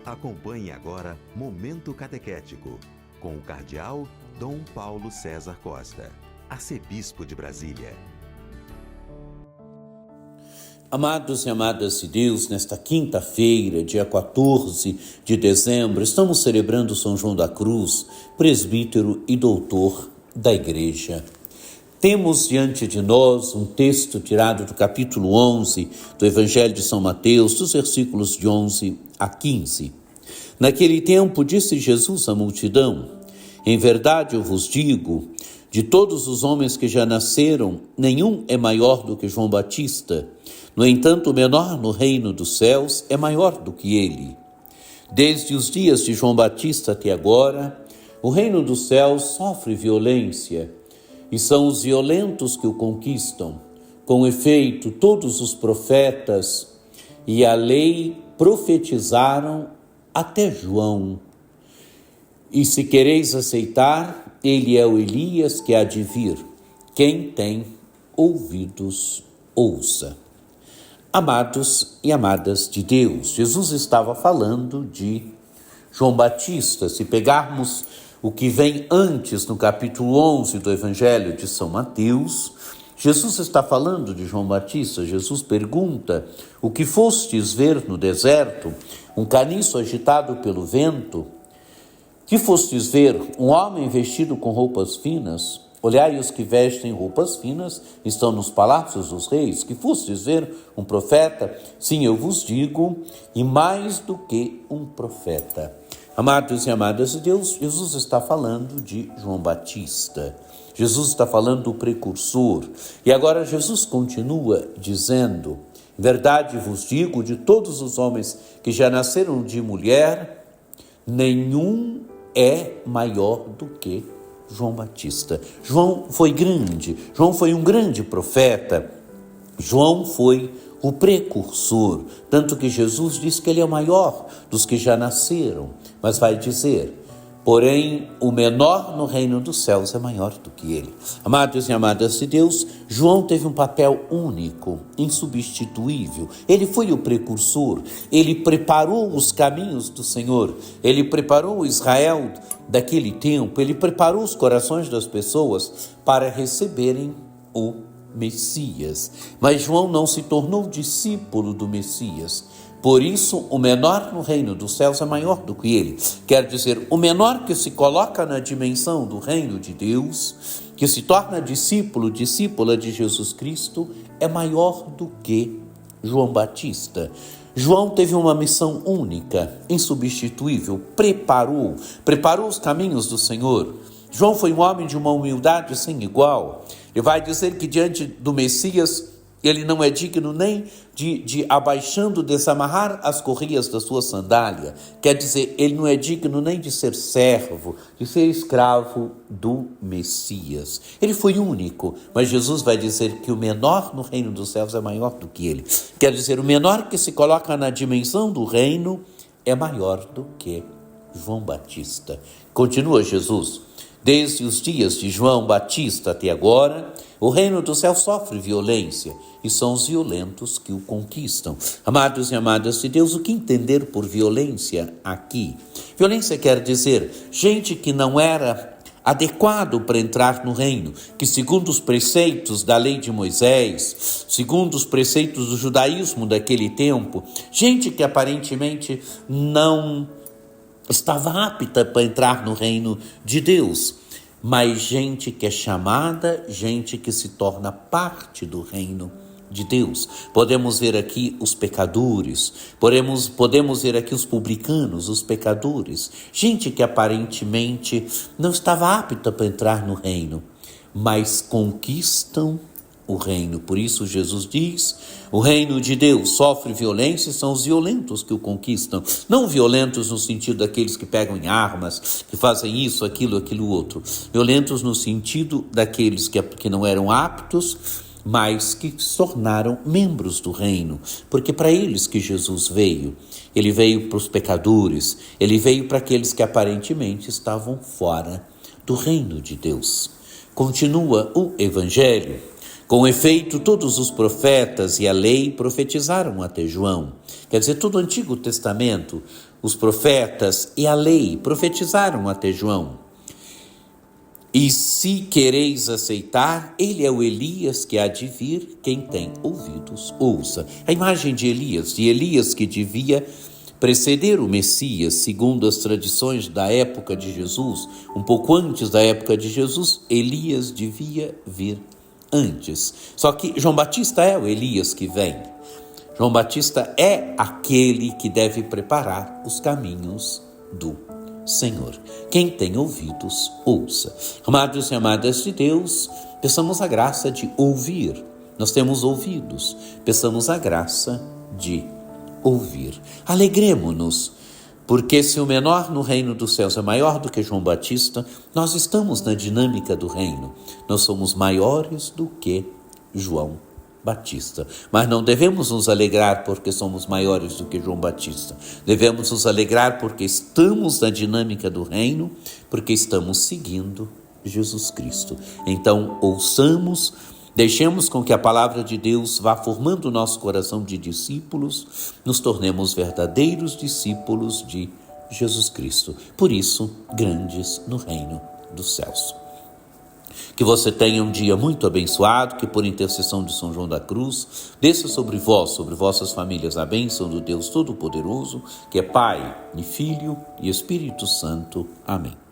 Acompanhe agora Momento Catequético, com o Cardeal Dom Paulo César Costa, arcebispo de Brasília. Amados e amadas de Deus, nesta quinta-feira, dia 14 de dezembro, estamos celebrando São João da Cruz, presbítero e doutor da Igreja. Temos diante de nós um texto tirado do capítulo 11 do Evangelho de São Mateus, dos versículos de 11 a 15. Naquele tempo disse Jesus à multidão: em verdade eu vos digo, de todos os homens que já nasceram, nenhum é maior do que João Batista. No entanto, o menor no reino dos céus é maior do que ele. Desde os dias de João Batista até agora, o reino dos céus sofre violência, e são os violentos que o conquistam. Com efeito, todos os profetas e a lei profetizaram até João. E se quereis aceitar, ele é o Elias que há de vir. Quem tem ouvidos, ouça. Amados e amadas de Deus, Jesus estava falando de João Batista. Se pegarmos o que vem antes, no capítulo 11 do Evangelho de São Mateus, Jesus está falando de João Batista. Jesus pergunta: o que fostes ver no deserto? Um caniço agitado pelo vento? Que fostes ver? Um homem vestido com roupas finas? Olhai, os que vestem roupas finas estão nos palácios dos reis. Que fostes ver? Um profeta? Sim, eu vos digo, e mais do que um profeta. Amados e amadas de Deus, Jesus está falando de João Batista. Jesus está falando do precursor. E agora Jesus continua dizendo: em verdade vos digo, de todos os homens que já nasceram de mulher, nenhum é maior do que João Batista. João foi grande, João foi um grande profeta, João foi o precursor, tanto que Jesus diz que ele é o maior dos que já nasceram, mas vai dizer: porém, o menor no reino dos céus é maior do que ele. Amados e amadas de Deus, João teve um papel único, insubstituível. Ele foi o precursor, ele preparou os caminhos do Senhor, ele preparou Israel daquele tempo, ele preparou os corações das pessoas para receberem o Messias. Mas João não se tornou discípulo do Messias. Por isso, o menor no reino dos céus é maior do que ele. Quer dizer, o menor que se coloca na dimensão do reino de Deus, que se torna discípulo, discípula de Jesus Cristo, é maior do que João Batista. João teve uma missão única, insubstituível, preparou os caminhos do Senhor. João foi um homem de uma humildade sem igual. Ele vai dizer que diante do Messias, ele não é digno nem de abaixando, desamarrar as correias da sua sandália. Quer dizer, ele não é digno nem de ser servo, de ser escravo do Messias. Ele foi único, mas Jesus vai dizer que o menor no reino dos céus é maior do que ele. Quer dizer, o menor que se coloca na dimensão do reino é maior do que João Batista. Continua Jesus: desde os dias de João Batista até agora, o reino do céu sofre violência, e são os violentos que o conquistam. Amados e amadas de Deus, o que entender por violência aqui? Violência quer dizer gente que não era adequado para entrar no reino, que segundo os preceitos da lei de Moisés, segundo os preceitos do judaísmo daquele tempo, gente que aparentemente não estava apta para entrar no reino de Deus, mas gente que é chamada, gente que se torna parte do reino de Deus. Podemos ver aqui os pecadores, podemos ver aqui os publicanos, os pecadores, gente que aparentemente não estava apta para entrar no reino, mas conquistam o reino. Por isso Jesus diz: o reino de Deus sofre violência e são os violentos que o conquistam. Não violentos no sentido daqueles que pegam em armas, que fazem isso, aquilo outro. Violentos no sentido daqueles que não eram aptos, mas que se tornaram membros do reino. Porque para eles que Jesus veio. Ele veio para os pecadores, ele veio para aqueles que aparentemente estavam fora do reino de Deus. Continua o Evangelho. Com efeito, todos os profetas e a lei profetizaram até João. Quer dizer, todo o Antigo Testamento, os profetas e a lei profetizaram até João. E se quereis aceitar, ele é o Elias que há de vir, quem tem ouvidos, ouça. A imagem de Elias que devia preceder o Messias, segundo as tradições da época de Jesus, um pouco antes da época de Jesus, Elias devia vir antes. Só que João Batista é o Elias que vem. João Batista é aquele que deve preparar os caminhos do Senhor. Quem tem ouvidos, ouça. Amados e amadas de Deus, peçamos a graça de ouvir. Nós temos ouvidos, peçamos a graça de ouvir. Alegremo-nos, porque se o menor no reino dos céus é maior do que João Batista, nós estamos na dinâmica do reino. Nós somos maiores do que João Batista. Mas não devemos nos alegrar porque somos maiores do que João Batista. Devemos nos alegrar porque estamos na dinâmica do reino, porque estamos seguindo Jesus Cristo. Então, ouçamos, deixemos com que a palavra de Deus vá formando o nosso coração de discípulos, nos tornemos verdadeiros discípulos de Jesus Cristo. Por isso, grandes no reino dos céus. Que você tenha um dia muito abençoado, que por intercessão de São João da Cruz, desça sobre vós, sobre vossas famílias, a bênção do Deus Todo-Poderoso, que é Pai e Filho e Espírito Santo. Amém.